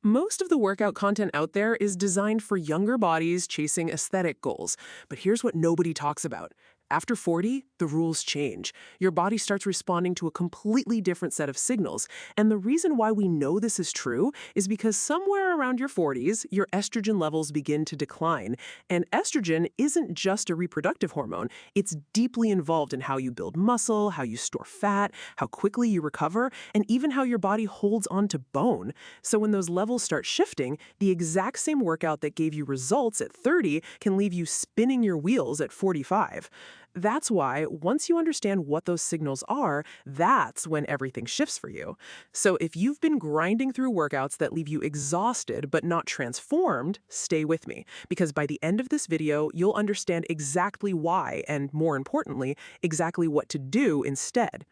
Most of the workout content out there is designed for younger bodies chasing aesthetic goals. But here's what nobody talks about. After 40, the rules change. Your body starts responding to a completely different set of signals. And the reason why we know this is true is because somewhere around your 40s, your estrogen levels begin to decline. And estrogen isn't just a reproductive hormone. It's deeply involved in how you build muscle, how you store fat, how quickly you recover, and even how your body holds on to bone. So when those levels start shifting, the exact same workout that gave you results at 30 can leave you spinning your wheels at 45. That's why, once you understand what those signals are, that's when everything shifts for you. So if you've been grinding through workouts that leave you exhausted but not transformed, stay with me, because by the end of this video, you'll understand exactly why, and more importantly, exactly what to do instead.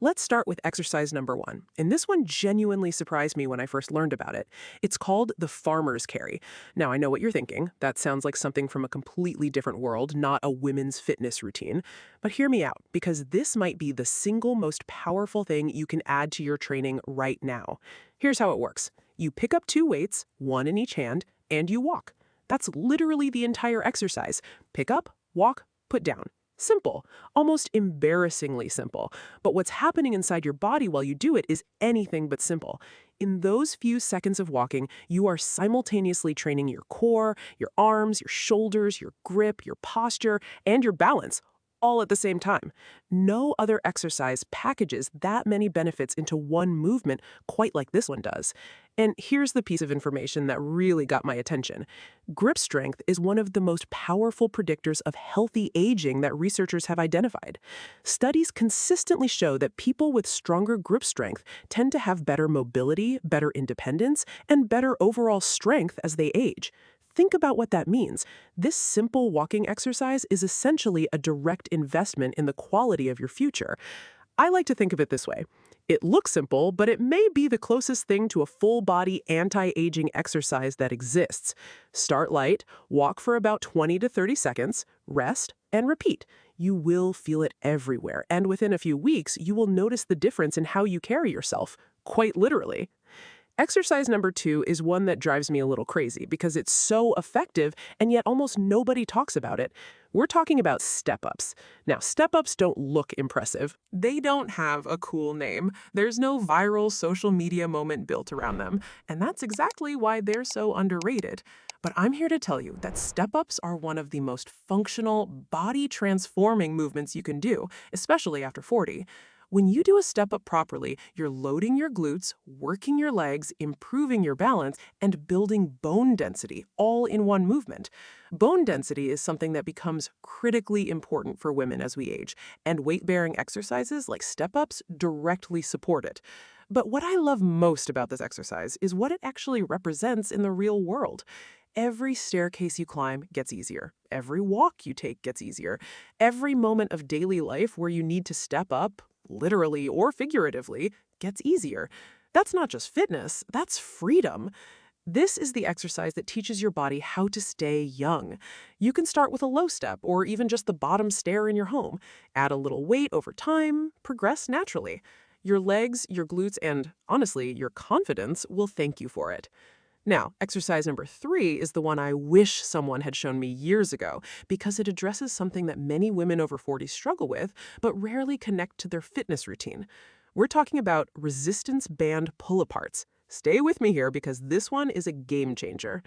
Let's start with exercise number 1, and this one genuinely surprised me when I first learned about it. It's called the farmer's carry. Now, I know what you're thinking. That sounds like something from a completely different world, not a women's fitness routine. But hear me out, because this might be the single most powerful thing you can add to your training right now. Here's how it works. You pick up 2 weights, 1 in each hand, and you walk. That's literally the entire exercise. Pick up, walk, put down. Simple, almost embarrassingly simple. But what's happening inside your body while you do it is anything but simple. In those few seconds of walking, you are simultaneously training your core, your arms, your shoulders, your grip, your posture, and your balance, all at the same time. No other exercise packages that many benefits into one movement quite like this one does. And here's the piece of information that really got my attention. Grip strength is one of the most powerful predictors of healthy aging that researchers have identified. Studies consistently show that people with stronger grip strength tend to have better mobility, better independence, and better overall strength as they age. Think about what that means. This simple walking exercise is essentially a direct investment in the quality of your future. I like to think of it this way. It looks simple, but it may be the closest thing to a full-body anti-aging exercise that exists. Start light, walk for about 20 to 30 seconds, rest, and repeat. You will feel it everywhere, and within a few weeks, you will notice the difference in how you carry yourself, quite literally. Exercise number 2 is one that drives me a little crazy because it's so effective and yet almost nobody talks about it. We're talking about step-ups. Now, step-ups don't look impressive. They don't have a cool name. There's no viral social media moment built around them, and that's exactly why they're so underrated. But I'm here to tell you that step-ups are one of the most functional, body-transforming movements you can do, especially after 40. When you do a step-up properly, you're loading your glutes, working your legs, improving your balance, and building bone density, all in one movement. Bone density is something that becomes critically important for women as we age, and weight-bearing exercises like step-ups directly support it. But what I love most about this exercise is what it actually represents in the real world. Every staircase you climb gets easier. Every walk you take gets easier. Every moment of daily life where you need to step up, literally or figuratively, gets easier. That's not just fitness, that's freedom. This is the exercise that teaches your body how to stay young. You can start with a low step or even just the bottom stair in your home. Add a little weight over time, progress naturally. Your legs, your glutes, and honestly, your confidence will thank you for it. Now, exercise number 3 is the one I wish someone had shown me years ago because it addresses something that many women over 40 struggle with, but rarely connect to their fitness routine. We're talking about resistance band pull-aparts. Stay with me here because this one is a game changer.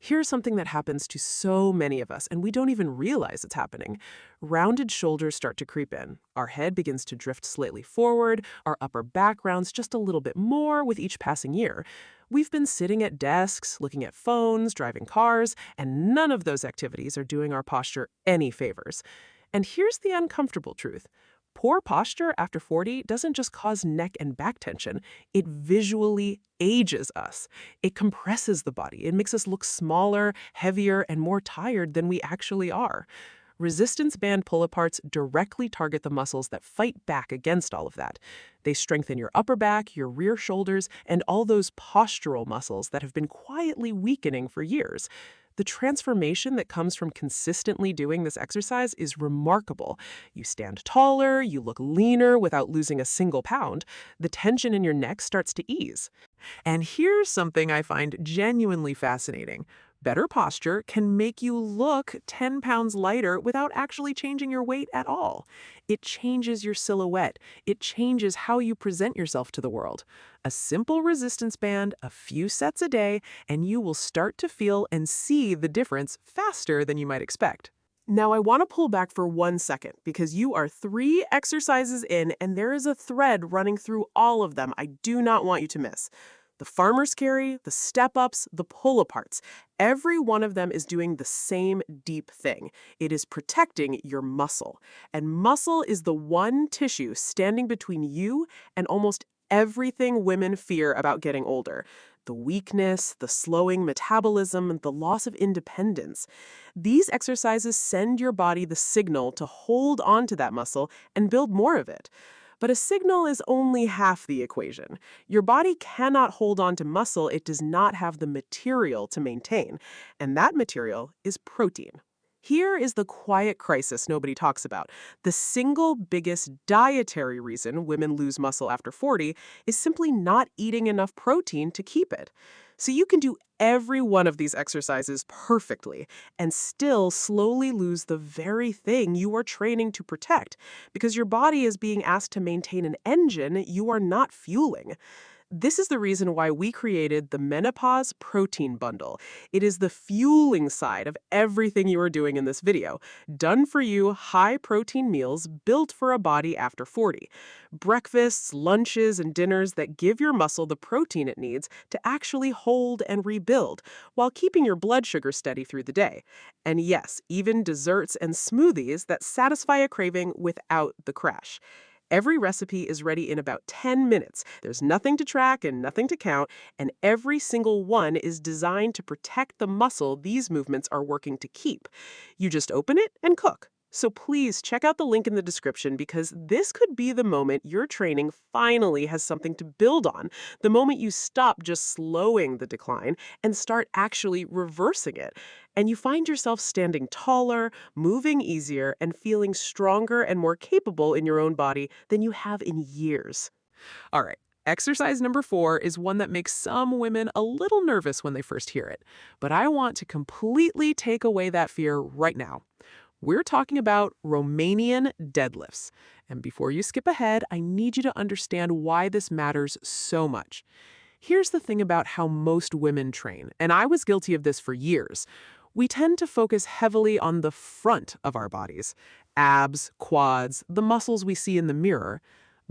Here's something that happens to so many of us, and we don't even realize it's happening. Rounded shoulders start to creep in. Our head begins to drift slightly forward, our upper back rounds just a little bit more with each passing year. We've been sitting at desks, looking at phones, driving cars, and none of those activities are doing our posture any favors. And here's the uncomfortable truth. Poor posture after 40 doesn't just cause neck and back tension, it visually ages us. It compresses the body. It makes us look smaller, heavier, and more tired than we actually are. Resistance band pull-aparts directly target the muscles that fight back against all of that. They strengthen your upper back, your rear shoulders, and all those postural muscles that have been quietly weakening for years. The transformation that comes from consistently doing this exercise is remarkable. You stand taller, you look leaner without losing a single pound. The tension in your neck starts to ease. And here's something I find genuinely fascinating. Better posture can make you look 10 pounds lighter without actually changing your weight at all. It changes your silhouette. It changes how you present yourself to the world. A simple resistance band, a few sets a day, and you will start to feel and see the difference faster than you might expect. Now, I want to pull back for 1 second because you are 3 exercises in and there is a thread running through all of them I do not want you to miss. The farmer's carry, the step-ups, the pull-aparts. Every one of them is doing the same deep thing. It is protecting your muscle. And muscle is the one tissue standing between you and almost everything women fear about getting older. The weakness, the slowing metabolism, and the loss of independence. These exercises send your body the signal to hold on to that muscle and build more of it. But a signal is only half the equation. Your body cannot hold on to muscle it does not have the material to maintain, and that material is protein. Here is the quiet crisis nobody talks about. The single biggest dietary reason women lose muscle after 40 is simply not eating enough protein to keep it. So you can do every one of these exercises perfectly and still slowly lose the very thing you are training to protect because your body is being asked to maintain an engine you are not fueling. This is the reason why we created the Menopause Protein Bundle. It is the fueling side of everything you are doing in this video. Done for you, high-protein meals built for a body after 40. Breakfasts, lunches, and dinners that give your muscle the protein it needs to actually hold and rebuild, while keeping your blood sugar steady through the day. And yes, even desserts and smoothies that satisfy a craving without the crash. Every recipe is ready in about 10 minutes. There's nothing to track and nothing to count, and every single one is designed to protect the muscle these movements are working to keep. You just open it and cook. So please check out the link in the description because this could be the moment your training finally has something to build on, the moment you stop just slowing the decline and start actually reversing it. And you find yourself standing taller, moving easier, and feeling stronger and more capable in your own body than you have in years. All right. Exercise number 4 is one that makes some women a little nervous when they first hear it, but I want to completely take away that fear right now. We're talking about Romanian deadlifts. And before you skip ahead, I need you to understand why this matters so much. Here's the thing about how most women train, and I was guilty of this for years. We tend to focus heavily on the front of our bodies, abs, quads, the muscles we see in the mirror.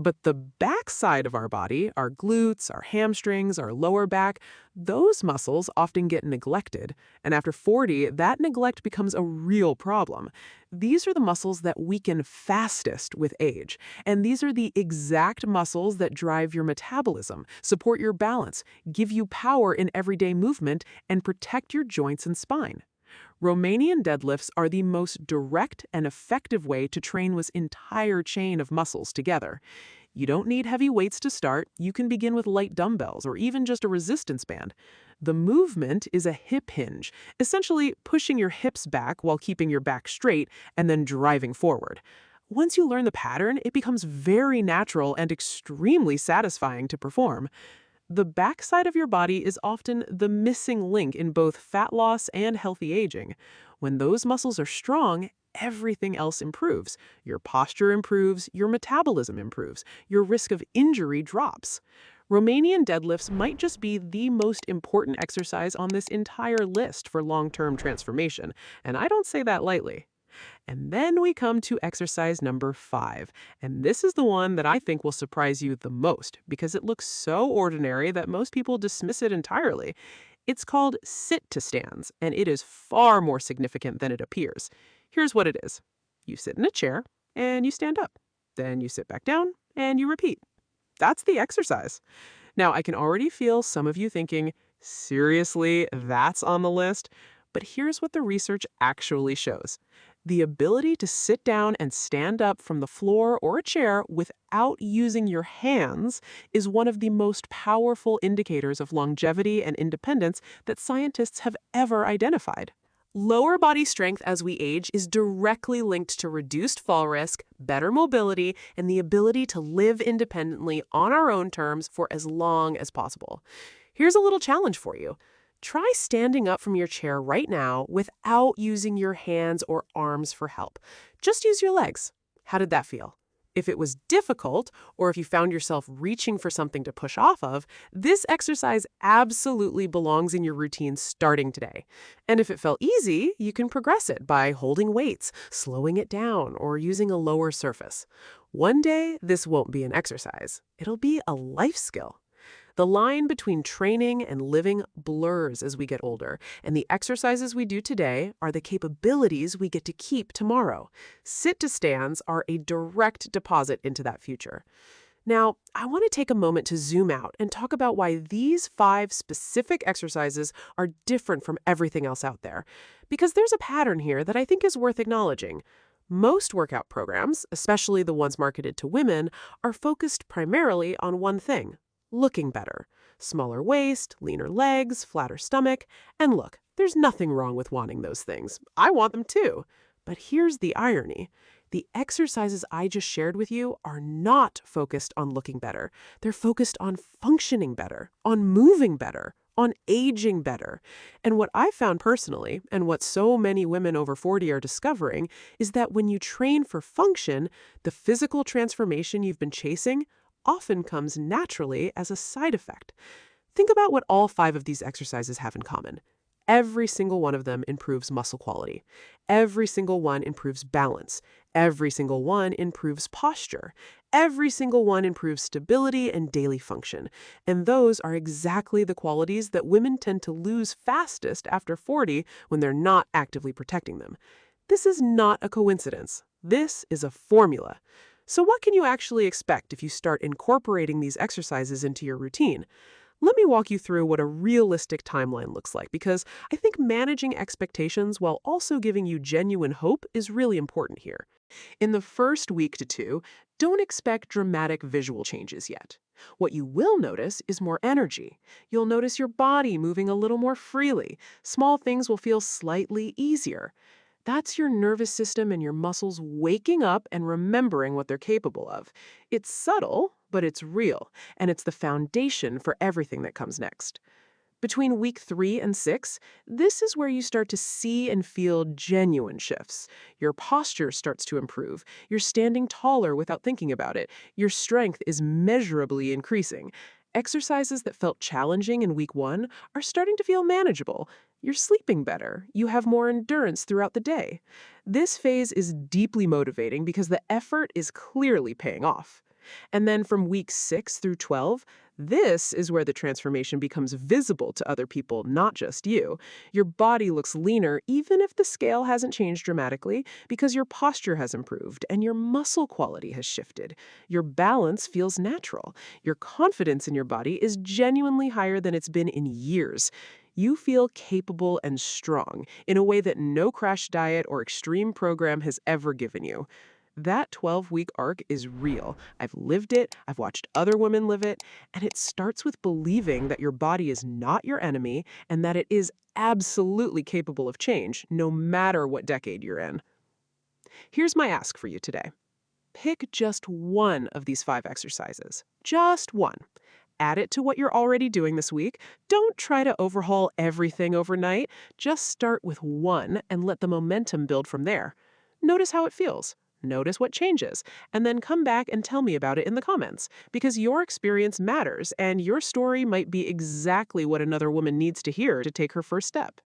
But the back side of our body, our glutes, our hamstrings, our lower back, those muscles often get neglected. And after 40, that neglect becomes a real problem. These are the muscles that weaken fastest with age. And these are the exact muscles that drive your metabolism, support your balance, give you power in everyday movement, and protect your joints and spine. Romanian deadlifts are the most direct and effective way to train this entire chain of muscles together. You don't need heavy weights to start. You can begin with light dumbbells or even just a resistance band. The movement is a hip hinge, essentially pushing your hips back while keeping your back straight and then driving forward. Once you learn the pattern, it becomes very natural and extremely satisfying to perform. The backside of your body is often the missing link in both fat loss and healthy aging. When those muscles are strong, everything else improves. Your posture improves, your metabolism improves, your risk of injury drops. Romanian deadlifts might just be the most important exercise on this entire list for long-term transformation, and I don't say that lightly. And then we come to exercise number 5. And this is the one that I think will surprise you the most because it looks so ordinary that most people dismiss it entirely. It's called sit-to-stands, and it is far more significant than it appears. Here's what it is. You sit in a chair and you stand up. Then you sit back down and you repeat. That's the exercise. Now, I can already feel some of you thinking, seriously, that's on the list? But here's what the research actually shows. The ability to sit down and stand up from the floor or a chair without using your hands is one of the most powerful indicators of longevity and independence that scientists have ever identified. Lower body strength as we age is directly linked to reduced fall risk, better mobility, and the ability to live independently on our own terms for as long as possible. Here's a little challenge for you. Try standing up from your chair right now without using your hands or arms for help. Just use your legs. How did that feel? If it was difficult, or if you found yourself reaching for something to push off of, this exercise absolutely belongs in your routine starting today. And if it felt easy, you can progress it by holding weights, slowing it down, or using a lower surface. One day, this won't be an exercise. It'll be a life skill. The line between training and living blurs as we get older, and the exercises we do today are the capabilities we get to keep tomorrow. Sit-to-stands are a direct deposit into that future. Now, I want to take a moment to zoom out and talk about why these 5 specific exercises are different from everything else out there. Because there's a pattern here that I think is worth acknowledging. Most workout programs, especially the ones marketed to women, are focused primarily on one thing: looking better. Smaller waist, leaner legs, flatter stomach. And look, there's nothing wrong with wanting those things. I want them too. But here's the irony. The exercises I just shared with you are not focused on looking better. They're focused on functioning better, on moving better, on aging better. And what I've found personally, and what so many women over 40 are discovering, is that when you train for function, the physical transformation you've been chasing often comes naturally as a side effect. Think about what all 5 of these exercises have in common. Every single one of them improves muscle quality. Every single one improves balance. Every single one improves posture. Every single one improves stability and daily function. And those are exactly the qualities that women tend to lose fastest after 40 when they're not actively protecting them. This is not a coincidence. This is a formula. So what can you actually expect if you start incorporating these exercises into your routine? Let me walk you through what a realistic timeline looks like, because I think managing expectations while also giving you genuine hope is really important here. In the first week to 2, don't expect dramatic visual changes yet. What you will notice is more energy. You'll notice your body moving a little more freely. Small things will feel slightly easier. That's your nervous system and your muscles waking up and remembering what they're capable of. It's subtle, but it's real, and it's the foundation for everything that comes next. Between week 3 and 6, this is where you start to see and feel genuine shifts. Your posture starts to improve. You're standing taller without thinking about it. Your strength is measurably increasing. Exercises that felt challenging in week 1 are starting to feel manageable. You're sleeping better. You have more endurance throughout the day. This phase is deeply motivating because the effort is clearly paying off. And then from week 6 through 12, this is where the transformation becomes visible to other people, not just you. Your body looks leaner even if the scale hasn't changed dramatically, because your posture has improved and your muscle quality has shifted. Your balance feels natural. Your confidence in your body is genuinely higher than it's been in years. You feel capable and strong in a way that no crash diet or extreme program has ever given you. That 12-week arc is real. I've lived it, I've watched other women live it, and it starts with believing that your body is not your enemy and that it is absolutely capable of change, no matter what decade you're in. Here's my ask for you today. Pick just one of these 5 exercises. Just one. Add it to what you're already doing this week. Don't try to overhaul everything overnight. Just start with one and let the momentum build from there. Notice how it feels. Notice what changes, and then come back and tell me about it in the comments, because your experience matters and your story might be exactly what another woman needs to hear to take her first step.